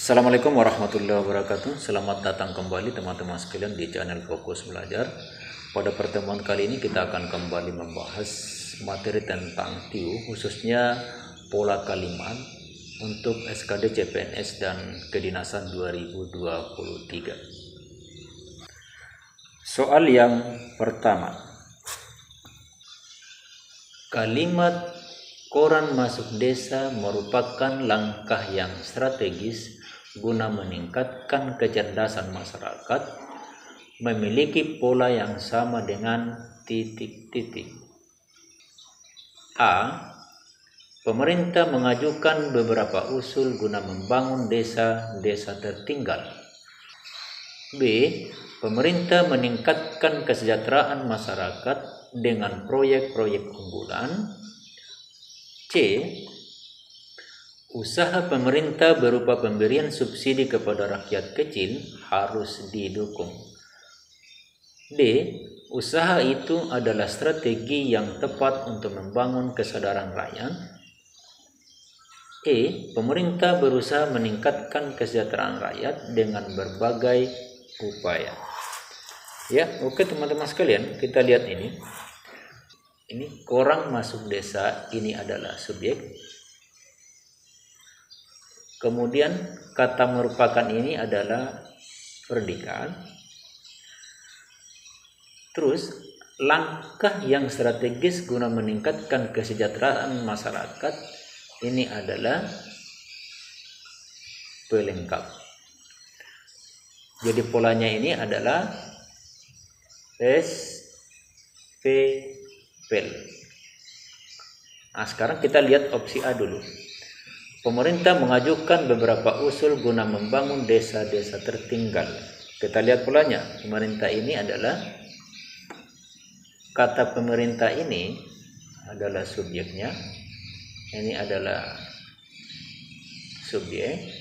Assalamualaikum warahmatullahi wabarakatuh. Selamat datang kembali teman-teman sekalian di channel Fokus Belajar. Pada pertemuan kali ini kita akan kembali membahas materi tentang TIU, khususnya pola kalimat untuk SKD CPNS dan Kedinasan 2023. Soal yang pertama, kalimat koran masuk desa merupakan langkah yang strategis guna meningkatkan kecerdasan masyarakat, memiliki pola yang sama dengan titik-titik. A. Pemerintah mengajukan beberapa usul guna membangun desa-desa tertinggal. B. Pemerintah meningkatkan kesejahteraan masyarakat dengan proyek-proyek unggulan. C. Usaha pemerintah berupa pemberian subsidi kepada rakyat kecil harus didukung. D. Usaha itu adalah strategi yang tepat untuk membangun kesadaran rakyat. E. Pemerintah berusaha meningkatkan kesejahteraan rakyat dengan berbagai upaya. Ya, oke teman-teman sekalian, kita lihat ini. Ini koran masuk desa, ini adalah subjek. Kemudian kata merupakan ini adalah predikat. Terus langkah yang strategis guna meningkatkan kesejahteraan masyarakat, ini adalah pelengkap. Jadi polanya ini adalah SPPL. Nah, sekarang kita lihat opsi A dulu. Pemerintah mengajukan beberapa usul guna membangun desa-desa tertinggal. Kita lihat polanya. Pemerintah ini adalah, kata pemerintah ini adalah subjeknya. Ini adalah subjek.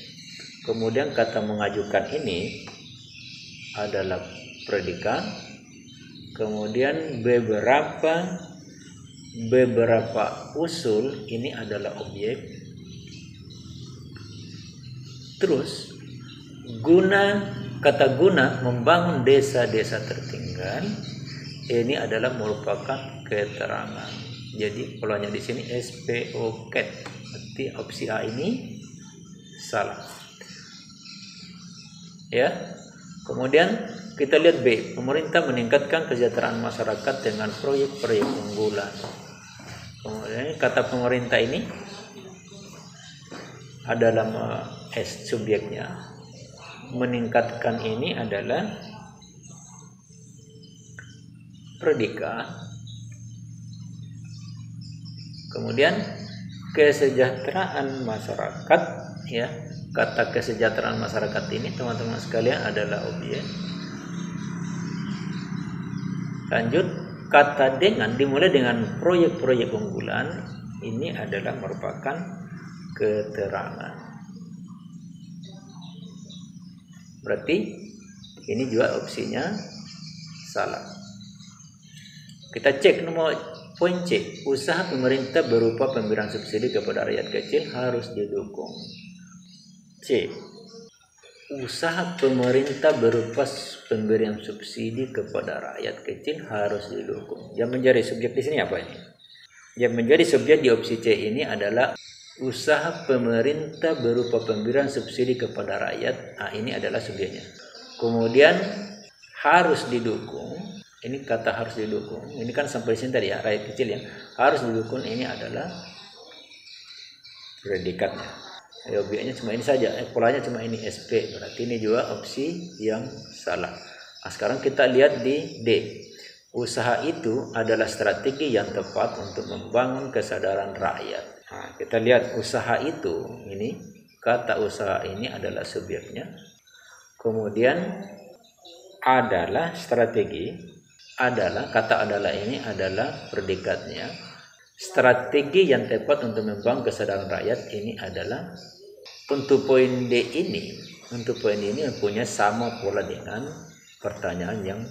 Kemudian kata mengajukan ini adalah predikat. Kemudian beberapa usul ini adalah objek. Terus kata guna membangun desa-desa tertinggal ini adalah merupakan keterangan. Jadi polanya di sini SPOK. Berarti opsi A ini salah. Ya. Kemudian kita lihat B. Pemerintah meningkatkan kesejahteraan masyarakat dengan proyek-proyek unggulan. Kemudian kata pemerintah ini adalah subjeknya. Meningkatkan ini adalah predikat. Kemudian kesejahteraan masyarakat, ya. Kata kesejahteraan masyarakat ini teman-teman sekalian adalah objek. Lanjut, kata dengan dimulai dengan proyek-proyek unggulan ini adalah merupakan keterangan. Berarti ini juga opsinya salah. Kita cek nomor poin C. Usaha pemerintah berupa pemberian subsidi kepada rakyat kecil harus didukung. C. Usaha pemerintah berupa pemberian subsidi kepada rakyat kecil harus didukung. Yang menjadi subjek di sini apa ini? Yang menjadi subjek di opsi C ini adalah usaha pemerintah berupa pemberian subsidi kepada rakyat. Nah, ini adalah subjeknya. Kemudian harus didukung. Ini kata harus didukung. Ini kan sampai sini tadi ya, rakyat kecil ya. Harus didukung ini adalah predikatnya. Objeknya cuma ini saja. Polanya cuma ini SP. Berarti ini juga opsi yang salah. Nah, sekarang kita lihat di D. Usaha itu adalah strategi yang tepat untuk membangun kesadaran rakyat. Nah, kita lihat usaha itu, ini kata usaha ini adalah subjeknya. Kemudian adalah strategi, adalah kata adalah ini adalah predikatnya. Strategi yang tepat untuk membangun kesadaran rakyat ini adalah, untuk poin D ini, mempunyai sama pola dengan pertanyaan yang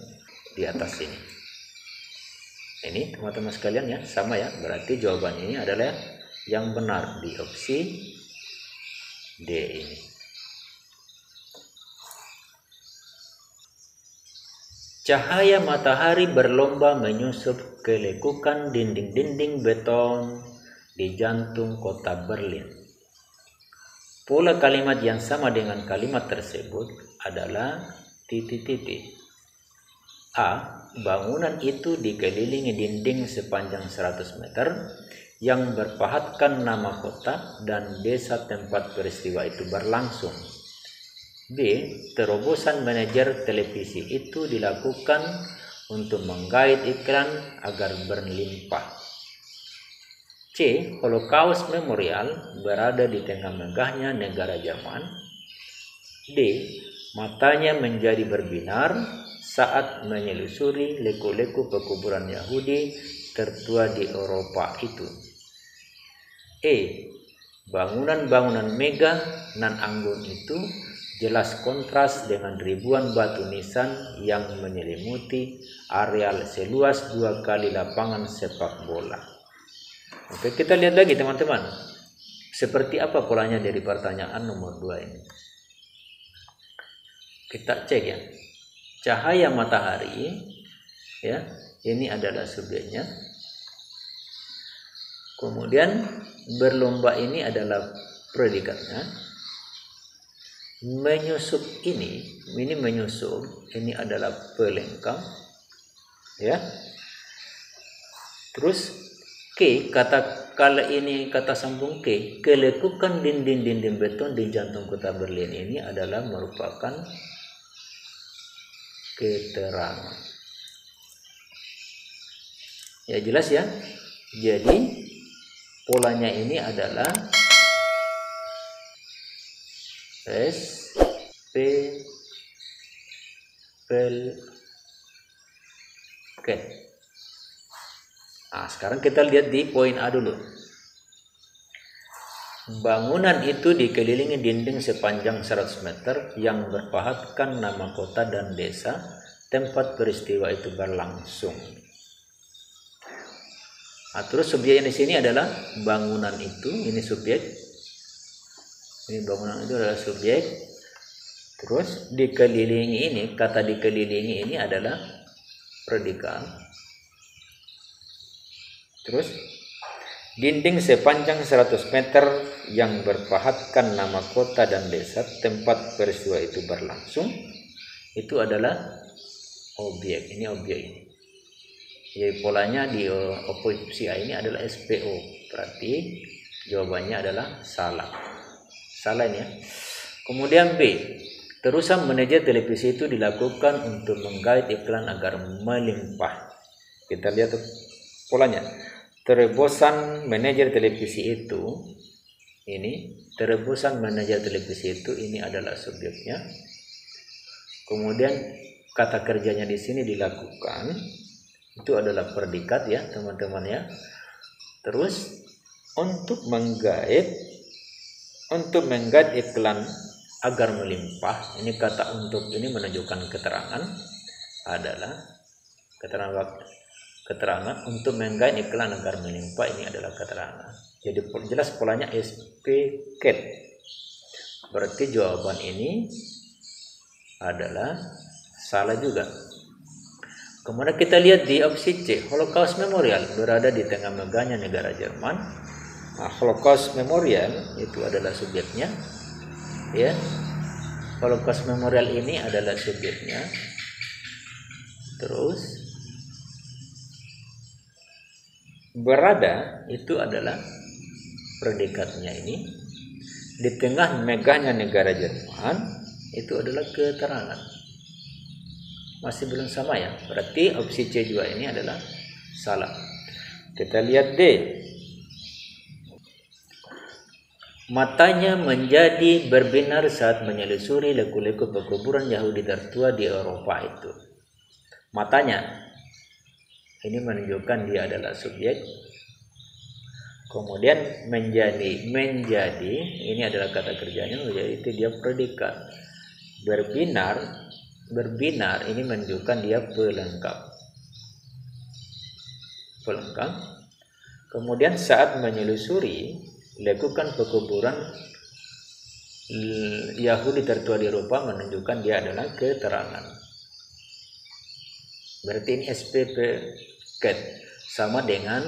di atas ini. Ini teman-teman sekalian ya, sama ya. Berarti jawabannya ini adalah yang benar di opsi D ini. Cahaya matahari berlomba menyusup ke lekukan dinding-dinding beton di jantung kota Berlin. Pola kalimat yang sama dengan kalimat tersebut adalah titik-titik. A. Bangunan itu dikelilingi dinding sepanjang 100 meter yang berpahatkan nama kota dan desa tempat peristiwa itu berlangsung. B. Terobosan manajer televisi itu dilakukan untuk menggait iklan agar berlimpah. C. Holocaust Memorial berada di tengah megahnya negara Jerman. D. Matanya menjadi berbinar saat menyelusuri leku-leku pekuburan Yahudi tertua di Eropa itu. E. Bangunan-bangunan megah nan anggun itu jelas kontras dengan ribuan batu nisan yang menyelimuti areal seluas 2 kali lapangan sepak bola. Oke, kita lihat lagi teman-teman. Seperti apa polanya dari pertanyaan nomor 2 ini? Kita cek ya. Cahaya matahari, ya, ini adalah subjeknya. Kemudian berlomba ini adalah predikatnya. Menyusup ini menyusup, ini adalah pelengkap, ya. Terus kata sambung kelekukan dinding-dinding beton di jantung kota Berlin ini adalah merupakan keterangan. Ya jelas ya. Jadi polanya ini adalah SP Oke. Nah, sekarang kita lihat di poin A dulu. Bangunan itu dikelilingi dinding sepanjang 100 meter yang berpahatkan nama kota dan desa tempat peristiwa itu berlangsung. Nah, terus subjek di sini adalah bangunan itu, ini subjek. Ini bangunan itu adalah subjek. Terus dikelilingi ini, kata dikelilingi ini adalah predikat. Terus dinding sepanjang 100 meter yang berpahatkan nama kota dan desa tempat peristiwa itu berlangsung itu adalah objek. Ini objek ini. Jadi polanya di opsi A ini adalah SPO. Berarti jawabannya adalah salah. Salah ini ya. Kemudian B. Terusan manajer televisi itu dilakukan untuk menggait iklan agar melimpah. Kita lihat polanya. Terobosan manajer televisi itu terobosan manajer televisi itu ini adalah subjeknya. Kemudian kata kerjanya di sini dilakukan itu adalah predikat ya teman-teman ya. Terus untuk menggait iklan agar melimpah, ini kata untuk ini menunjukkan keterangan adalah keterangan untuk menggait iklan agar melimpah, ini adalah keterangan. Jadi jelas polanya SP cat. Berarti jawaban ini adalah salah juga. Kemudian kita lihat di opsi C, Holocaust Memorial berada di tengah megahnya negara Jerman. Nah, Holocaust Memorial itu adalah subjeknya, ya. Holocaust Memorial ini adalah subjeknya. Terus berada itu adalah predikatnya ini di tengah megahnya negara Jerman itu adalah keterangan. Masih belum sama ya. Berarti opsi C juga ini adalah salah. Kita lihat D. Matanya menjadi berbinar saat menyelusuri leku-leku pekuburan Yahudi tertua di Eropa itu. Matanya ini menunjukkan dia adalah subjek. Kemudian menjadi ini adalah kata kerjanya, menjadi itu dia predikat. Berbinar ini menunjukkan dia pelengkap. Kemudian saat menyelusuri lakukan pekuburan Yahudi tertua di Eropa menunjukkan dia adalah keterangan. Berarti ini SPP ket sama dengan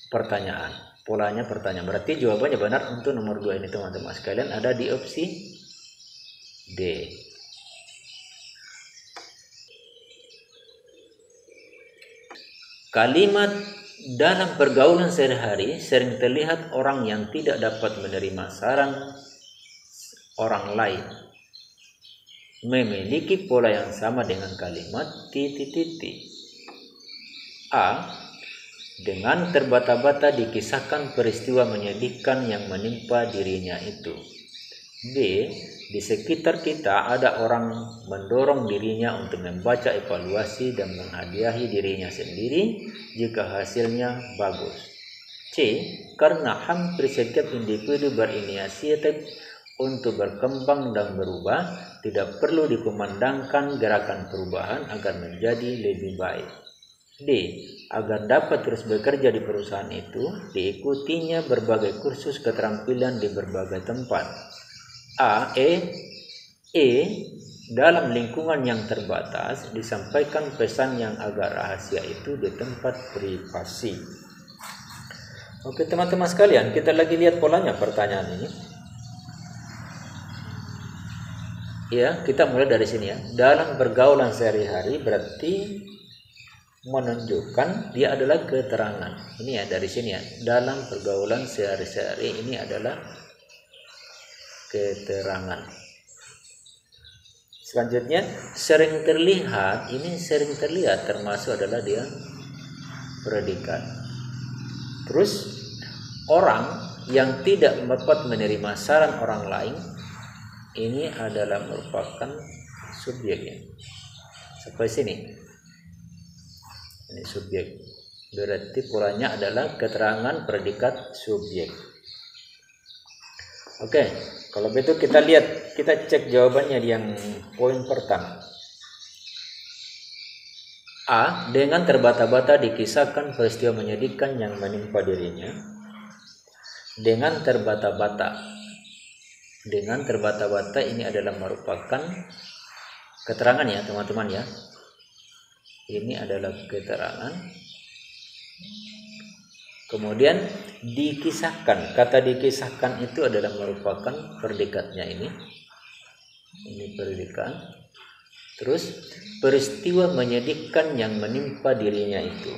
pertanyaan. Polanya pertanyaan. Berarti jawabannya benar untuk nomor 2 ini teman-teman sekalian ada di opsi D. Kalimat dalam pergaulan sehari-hari sering terlihat orang yang tidak dapat menerima saran orang lain memiliki pola yang sama dengan kalimat titik-titik. A. Dengan terbata-bata dikisahkan peristiwa menyedihkan yang menimpa dirinya itu. B. Di sekitar kita ada orang mendorong dirinya untuk membaca evaluasi dan menghadiahi dirinya sendiri jika hasilnya bagus. C. Karena hampir setiap individu berinisiatif untuk berkembang dan berubah, tidak perlu dikumandangkan gerakan perubahan agar menjadi lebih baik. D. Agar dapat terus bekerja di perusahaan itu, diikutinya berbagai kursus keterampilan di berbagai tempat. Dalam lingkungan yang terbatas, disampaikan pesan yang agak rahasia itu di tempat privasi. Oke teman-teman sekalian, kita lagi lihat polanya pertanyaan ini. Ya, kita mulai dari sini ya. Dalam pergaulan sehari-hari berarti menunjukkan dia adalah keterangan. Ini ya dari sini ya. Dalam pergaulan sehari-hari ini adalah keterangan. Selanjutnya sering terlihat, ini sering terlihat termasuk adalah dia predikat. Terus orang yang tidak dapat menerima saran orang lain, ini adalah merupakan subjeknya. Sampai sini. Ini subjek. Berarti polanya adalah keterangan predikat subjek. Oke, kalau begitu kita lihat, kita cek jawabannya di yang poin pertama. A. Dengan terbata-bata dikisahkan peristiwa menyedihkan yang menimpa dirinya. Dengan terbata-bata. Dengan terbata-bata ini adalah merupakan keterangan ya teman-teman ya. Ini adalah keterangan. Kemudian dikisahkan. Kata dikisahkan itu adalah merupakan predikatnya ini. Ini predikat. Terus peristiwa menyedihkan yang menimpa dirinya itu.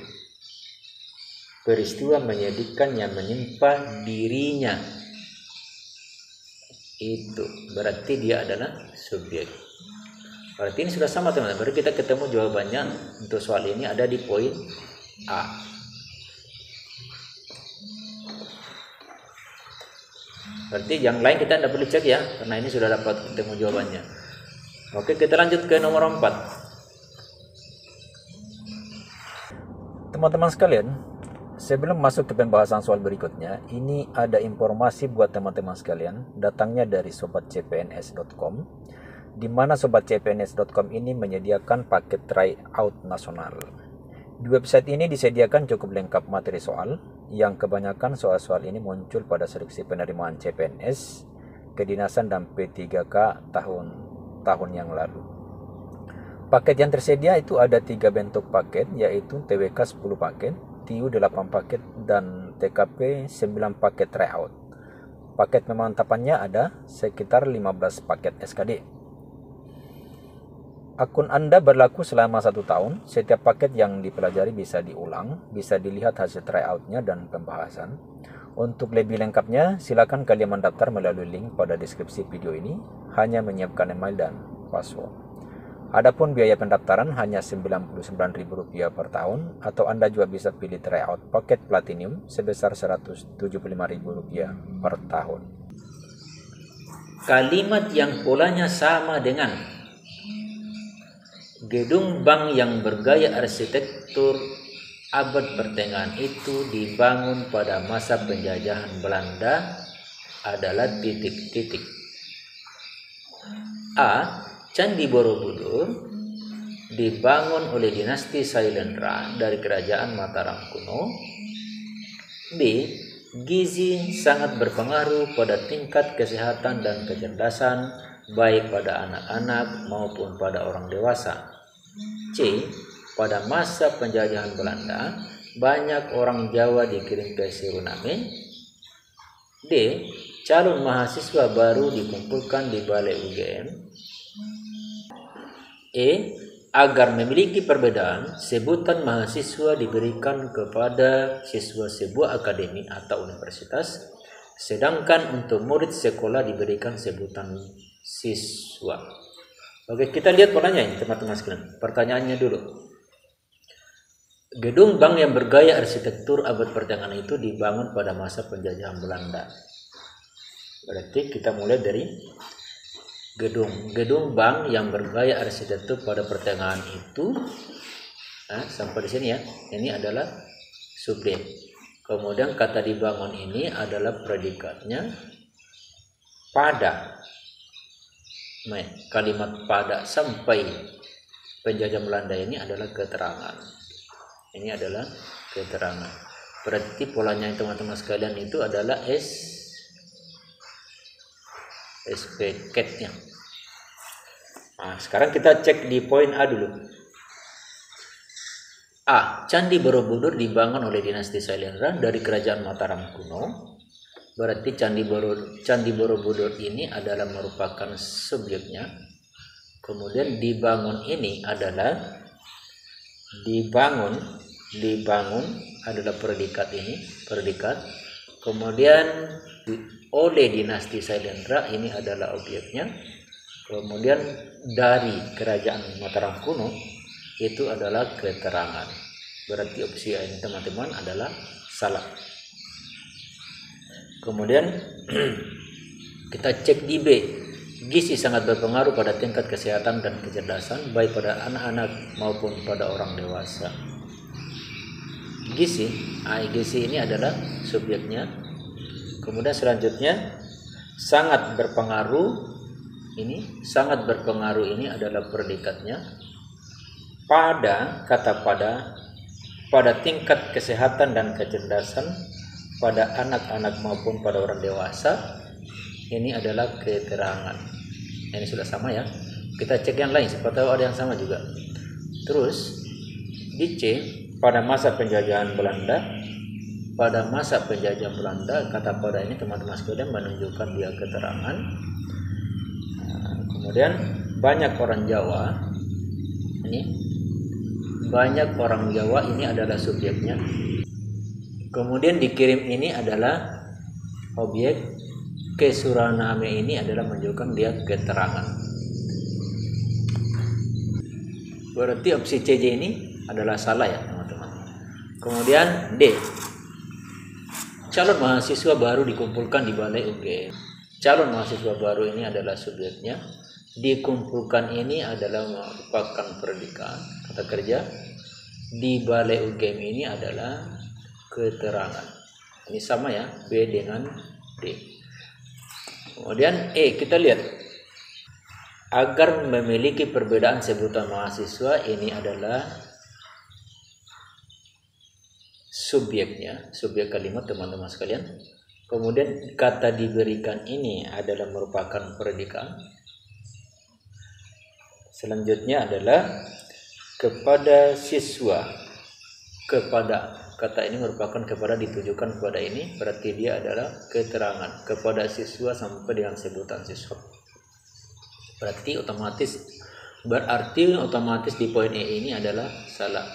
Peristiwa menyedihkan yang menimpa dirinya. Itu berarti dia adalah subjek. Berarti ini sudah sama teman-teman. Berarti kita ketemu jawabannya untuk soal ini ada di poin A. Berarti yang lain kita tidak perlu cek ya, karena ini sudah dapat ketemu jawabannya. Oke, kita lanjut ke nomor 4. Teman-teman sekalian, sebelum masuk ke pembahasan soal berikutnya, ini ada informasi buat teman-teman sekalian, datangnya dari sobatcpns.com, di mana sobatcpns.com ini menyediakan paket tryout nasional. Di website ini disediakan cukup lengkap materi soal, yang kebanyakan soal-soal ini muncul pada seleksi penerimaan CPNS, kedinasan dan P3K tahun yang lalu. Paket yang tersedia itu ada 3 bentuk paket, yaitu TWK 10 paket, TIU 8 paket, dan TKP 9 paket tryout. Paket pemantapannya ada sekitar 15 paket SKD. Akun Anda berlaku selama 1 tahun. Setiap paket yang dipelajari bisa diulang, bisa dilihat hasil tryoutnya dan pembahasan. Untuk lebih lengkapnya, silakan kalian mendaftar melalui link pada deskripsi video ini, hanya menyiapkan email dan password. Adapun biaya pendaftaran hanya Rp99.000 per tahun, atau Anda juga bisa pilih tryout paket platinum sebesar Rp175.000 per tahun. Kalimat yang polanya sama dengan gedung bank yang bergaya arsitektur abad pertengahan itu dibangun pada masa penjajahan Belanda adalah titik-titik. A. Candi Borobudur dibangun oleh dinasti Sailendra dari kerajaan Mataram kuno. B. Gizi sangat berpengaruh pada tingkat kesehatan dan kecerdasan baik pada anak-anak maupun pada orang dewasa. C. Pada masa penjajahan Belanda, banyak orang Jawa dikirim ke Suriname. D. Calon mahasiswa baru dikumpulkan di Balai UGM. E. Agar memiliki perbedaan, sebutan mahasiswa diberikan kepada siswa sebuah akademi atau universitas, sedangkan untuk murid sekolah diberikan sebutan siswa. Oke, kita lihat polanya ini teman-teman sekalian. Pertanyaannya dulu. Gedung bank yang bergaya arsitektur abad pertengahan itu dibangun pada masa penjajahan Belanda. Berarti kita mulai dari gedung bank yang bergaya arsitektur pada pertengahan itu, sampai di sini ya. Ini adalah subjek. Kemudian kata dibangun ini adalah predikatnya pada. Kalimat pada sampai penjajah Belanda ini adalah keterangan. Ini adalah keterangan. Berarti polanya teman-teman sekalian itu adalah SPK-nya. Nah, sekarang kita cek di poin A dulu. A. Candi Borobudur dibangun oleh dinasti Sailendra dari kerajaan Mataram kuno. Berarti Candi Borobudur ini adalah merupakan subjeknya. Kemudian dibangun ini adalah dibangun adalah predikat ini, predikat. Kemudian oleh dinasti Sailendra ini adalah objeknya. Kemudian dari kerajaan Mataram kuno itu adalah keterangan. Berarti opsi A ini teman-teman adalah salah. Kemudian kita cek di B. Gizi sangat berpengaruh pada tingkat kesehatan dan kecerdasan baik pada anak-anak maupun pada orang dewasa. Gizi ini adalah subjeknya. Kemudian selanjutnya sangat berpengaruh ini adalah predikatnya. Pada, kata pada tingkat kesehatan dan kecerdasan pada anak-anak maupun pada orang dewasa, ini adalah keterangan. Ini sudah sama ya. Kita cek yang lain, siapa tahu ada yang sama juga. Terus di C, pada masa penjajahan Belanda. Pada masa penjajahan Belanda, kata pada ini teman-teman sekalian menunjukkan dia keterangan. Kemudian banyak orang Jawa ini adalah subjeknya. Kemudian dikirim ini adalah objek. Ke Suriname ini adalah menunjukkan dia keterangan. Berarti opsi CJ ini adalah salah ya teman-teman. Kemudian D. Calon mahasiswa baru dikumpulkan di Balai UGM. Calon mahasiswa baru ini adalah subjeknya. Dikumpulkan ini adalah merupakan predikat, kata kerja. Di Balai UGM ini adalah keterangan. Ini sama ya, B dengan D. Kemudian E, kita lihat. Agar memiliki perbedaan sebutan mahasiswa, ini adalah subjeknya, subjek kalimat teman-teman sekalian. Kemudian kata diberikan ini adalah merupakan predikat. Selanjutnya adalah kepada siswa. Kepada, kata ini merupakan kepada ditujukan kepada ini, berarti dia adalah keterangan kepada siswa sampai dengan sebutan siswa. Berarti otomatis di poin E ini adalah salah.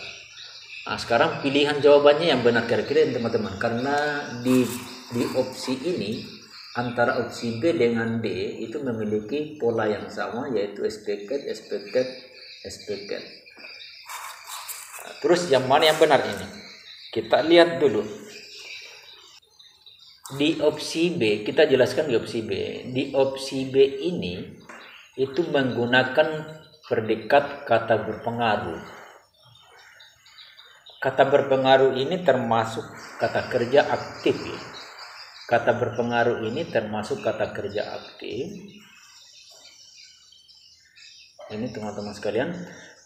Nah, sekarang pilihan jawabannya yang benar kira-kira teman-teman, karena di opsi ini antara opsi B dengan D itu memiliki pola yang sama, yaitu expected. Nah, terus yang mana yang benar ini? Kita lihat dulu. Di opsi B, kita jelaskan di opsi B. Di opsi B ini itu menggunakan predikat kata berpengaruh. Kata berpengaruh ini termasuk kata kerja aktif ya. Kata berpengaruh ini termasuk kata kerja aktif. Ini teman-teman sekalian.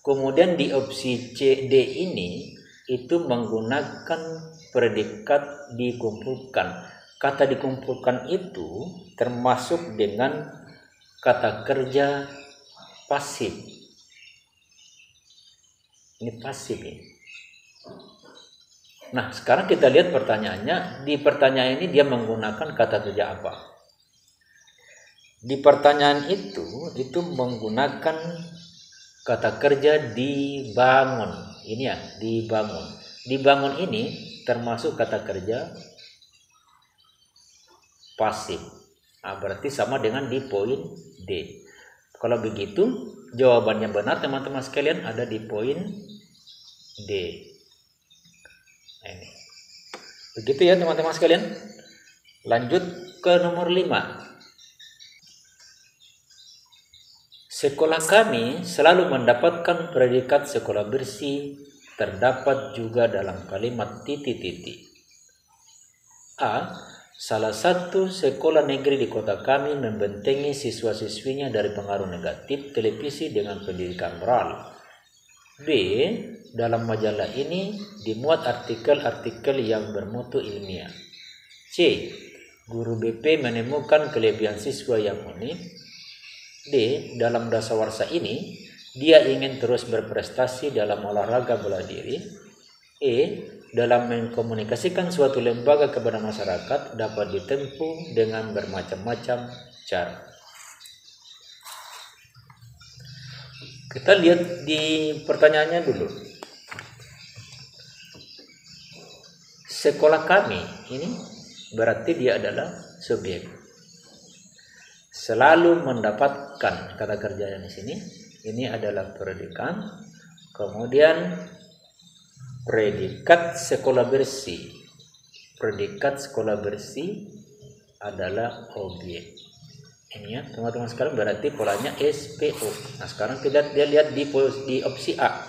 Kemudian di opsi C, D ini itu menggunakan predikat dikumpulkan. Kata dikumpulkan itu termasuk dengan kata kerja pasif. Ini pasif ini. Nah, sekarang kita lihat pertanyaannya. Di pertanyaan ini dia menggunakan kata kerja apa? Di pertanyaan itu menggunakan kata kerja dibangun. Ini ya, dibangun. Dibangun ini termasuk kata kerja pasif. Nah, berarti sama dengan di poin D. Kalau begitu, jawabannya benar teman-teman sekalian ada di poin D. Ini. Begitu ya teman-teman sekalian. Lanjut ke nomor 5. Sekolah kami selalu mendapatkan predikat sekolah bersih, terdapat juga dalam kalimat titik-titik. A. Salah satu sekolah negeri di kota kami membentengi siswa-siswinya dari pengaruh negatif televisi dengan pendidikan moral. B. Dalam majalah ini dimuat artikel-artikel yang bermutu ilmiah. C. Guru BP menemukan kelebihan siswa yang unik. D. Dalam dasawarsa ini dia ingin terus berprestasi dalam olahraga bela diri. E. Dalam mengkomunikasikan suatu lembaga kepada masyarakat dapat ditempuh dengan bermacam-macam cara. Kita lihat di pertanyaannya dulu. Sekolah kami ini berarti dia adalah subjek. Selalu mendapatkan kata kerjanya di sini. Ini adalah predikat. Kemudian predikat sekolah bersih. Predikat sekolah bersih adalah objek. Ini ya teman-teman sekalian, berarti polanya SPO. Nah sekarang kita lihat di opsi A.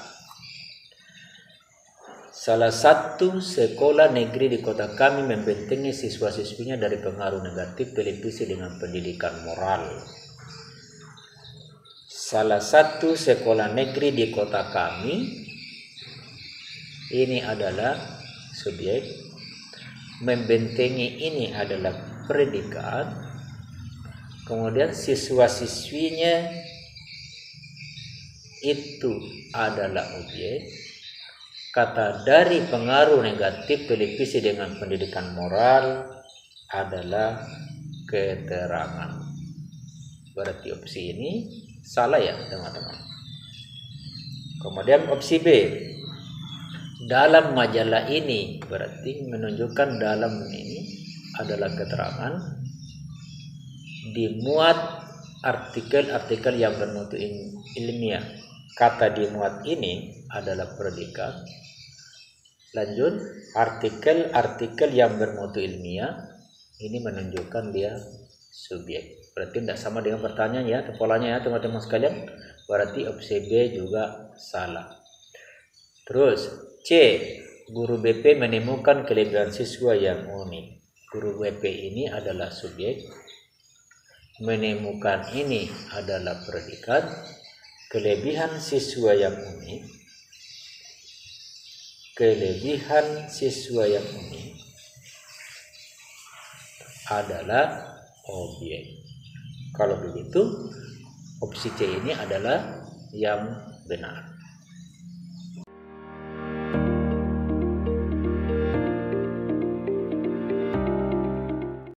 Salah satu sekolah negeri di kota kami membentengi siswa-siswinya dari pengaruh negatif televisi dengan pendidikan moral. Salah satu sekolah negeri di kota kami, ini adalah subjek. Membentengi ini adalah predikat. Kemudian siswa-siswinya itu adalah objek. Kata dari pengaruh negatif televisi dengan pendidikan moral adalah keterangan. Berarti opsi ini salah ya teman-teman. Kemudian opsi B. Dalam majalah ini berarti menunjukkan dalam ini adalah keterangan. Dimuat artikel-artikel yang bermutu ilmiah. Kata dimuat ini adalah predikat. Lanjut, artikel-artikel yang bermutu ilmiah ini menunjukkan dia subjek. Berarti tidak sama dengan pertanyaan ya, polanya ya teman-teman sekalian. Berarti opsi B juga salah. Terus C. Guru BP menemukan kelebihan siswa yang unik. Guru BP ini adalah subjek. Menemukan ini adalah predikat. Kelebihan siswa yang unik. Kelebihan siswa yang unik adalah objek. Kalau begitu, opsi C ini adalah yang benar.